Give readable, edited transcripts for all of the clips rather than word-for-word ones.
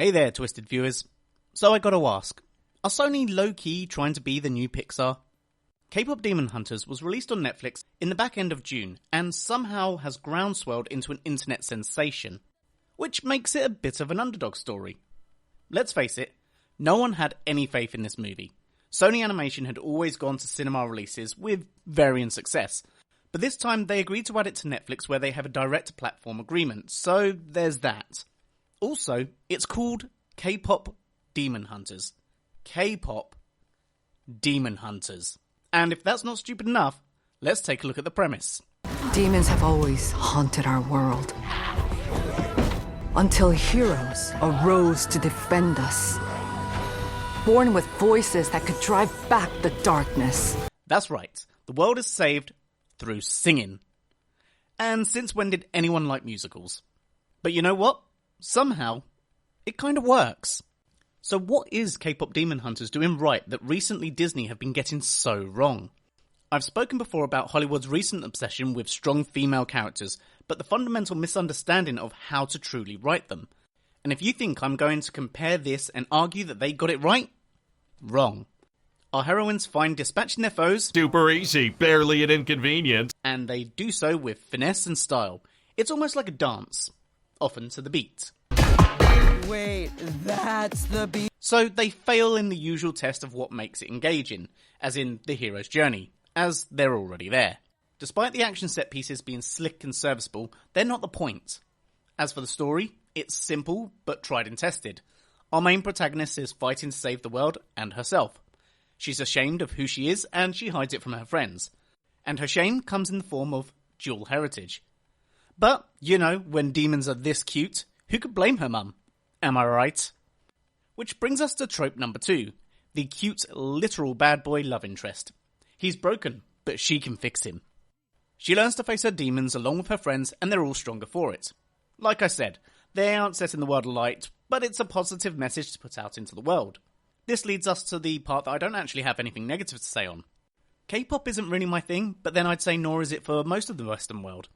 Hey there, Twisted viewers. So I gotta ask, are Sony low-key trying to be the new Pixar? K-pop Demon Hunters was released on Netflix in the back end of June and somehow has groundswelled into an internet sensation, which makes it a bit of an underdog story. Let's face it, no one had any faith in this movie. Sony Animation had always gone to cinema releases with varying success, but this time they agreed to add it to Netflix where they have a direct-to-platform agreement, so there's that. Also, it's called K-pop Demon Hunters. K-pop Demon Hunters. And if that's not stupid enough, let's take a look at the premise. Demons have always haunted our world. Until heroes arose to defend us. Born with voices that could drive back the darkness. That's right. The world is saved through singing. And since when did anyone like musicals? But you know what? Somehow, it kind of works. So what is K-pop Demon Hunters doing right that recently Disney have been getting so wrong? I've spoken before about Hollywood's recent obsession with strong female characters, but the fundamental misunderstanding of how to truly write them. And if you think I'm going to compare this and argue that they got it right, wrong. Our heroines find dispatching their foes super easy, barely an inconvenience, and they do so with finesse and style. It's almost like a dance, often to the beat. Wait, that's the beat? So they fail in the usual test of what makes it engaging, as in the hero's journey, as they're already there. Despite the action set pieces being slick and serviceable, they're not the point. As for the story, it's simple but tried and tested. Our main protagonist is fighting to save the world and herself. She's ashamed of who she is and she hides it from her friends. And her shame comes in the form of dual heritage. But, you know, when demons are this cute, who could blame her mum? Am I right? Which brings us to trope number 2, the cute, literal bad boy love interest. He's broken, but she can fix him. She learns to face her demons along with her friends, and they're all stronger for it. Like I said, they aren't setting the world alight, but it's a positive message to put out into the world. This leads us to the part that I don't actually have anything negative to say on. K-pop isn't really my thing, but then I'd say nor is it for most of the Western world.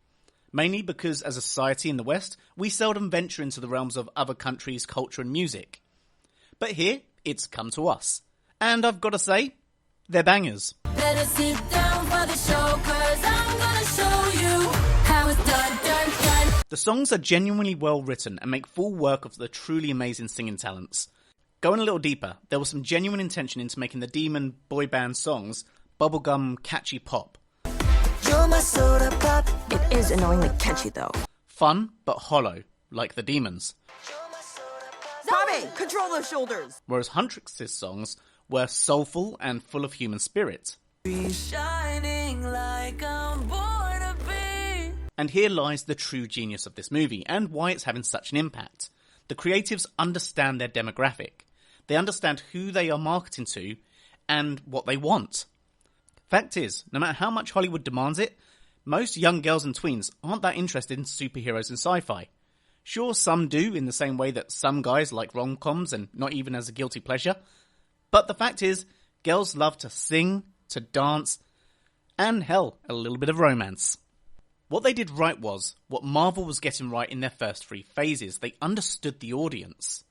Mainly because as a society in the West, we seldom venture into the realms of other countries' culture and music. But here, it's come to us. And I've got to say, they're bangers. Better sit down for the show, 'cause I'm gonna show you how it's done. The songs are genuinely well written and make full work of the truly amazing singing talents. Going a little deeper, there was some genuine intention into making the demon boy band songs bubblegum catchy pop. You're my soda pop. It is annoyingly catchy though. Fun, but hollow, like the demons. Bobby, control those shoulders! Whereas Huntrix's songs were soulful and full of human spirit. Shining like I'm born to be. And here lies the true genius of this movie, and why it's having such an impact. The creatives understand their demographic. They understand who they are marketing to, and what they want. Fact is, no matter how much Hollywood demands it, most young girls and tweens aren't that interested in superheroes and sci-fi. Sure, some do, in the same way that some guys like rom-coms and not even as a guilty pleasure. But the fact is, girls love to sing, to dance, and hell, a little bit of romance. What they did right was what Marvel was getting right in their first 3 phases. They understood the audience.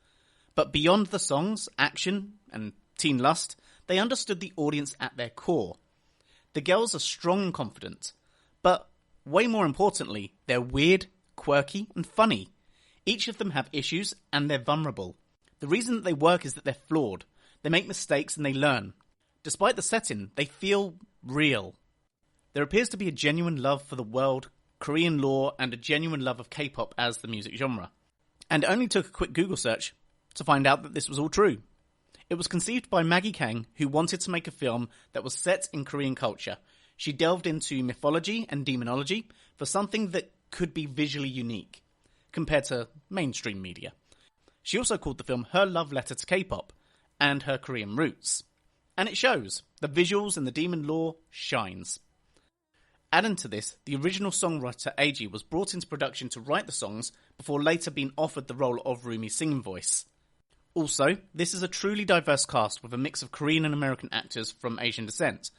But beyond the songs, action, and teen lust, they understood the audience at their core. The girls are strong and confident, but way more importantly, they're weird, quirky, and funny. Each of them have issues, and they're vulnerable. The reason that they work is that they're flawed. They make mistakes and they learn. Despite the setting, they feel real. There appears to be a genuine love for the world, Korean lore, and a genuine love of K-pop as the music genre. And it only took a quick Google search to find out that this was all true. It was conceived by Maggie Kang, who wanted to make a film that was set in Korean culture. She delved into mythology and demonology for something that could be visually unique, compared to mainstream media. She also called the film her love letter to K-pop and her Korean roots. And it shows. The visuals and the demon lore shines. Adding to this, the original songwriter Eiji was brought into production to write the songs before later being offered the role of Rumi's singing voice. Also, this is a truly diverse cast with a mix of Korean and American actors from Asian descent.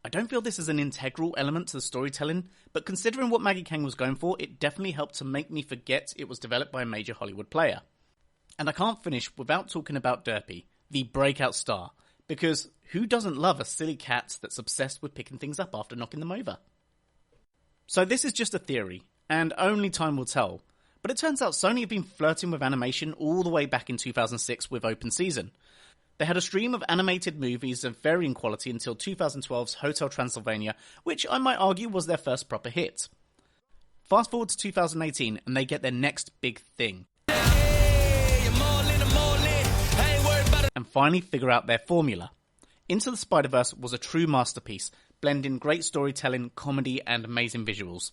I don't feel this is an integral element to the storytelling, but considering what Maggie Kang was going for, it definitely helped to make me forget it was developed by a major Hollywood player. And I can't finish without talking about Derpy, the breakout star, because who doesn't love a silly cat that's obsessed with picking things up after knocking them over? So this is just a theory, and only time will tell, but it turns out Sony have been flirting with animation all the way back in 2006 with Open Season. They had a stream of animated movies of varying quality until 2012's Hotel Transylvania, which I might argue was their first proper hit. Fast forward to 2018 and they get their next big thing. And finally figure out their formula. Into the Spider-Verse was a true masterpiece, blending great storytelling, comedy and amazing visuals.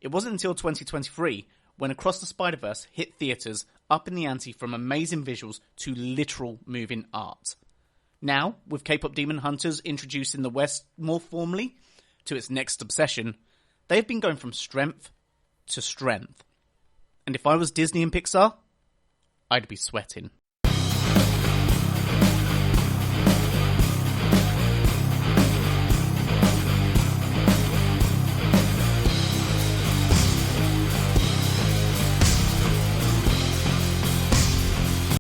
It wasn't until 2023 when Across the Spider-Verse hit theatres, up in the ante from amazing visuals to literal moving art. Now, with K-pop Demon Hunters introducing the West more formally to its next obsession, they've been going from strength to strength. And if I was Disney and Pixar, I'd be sweating.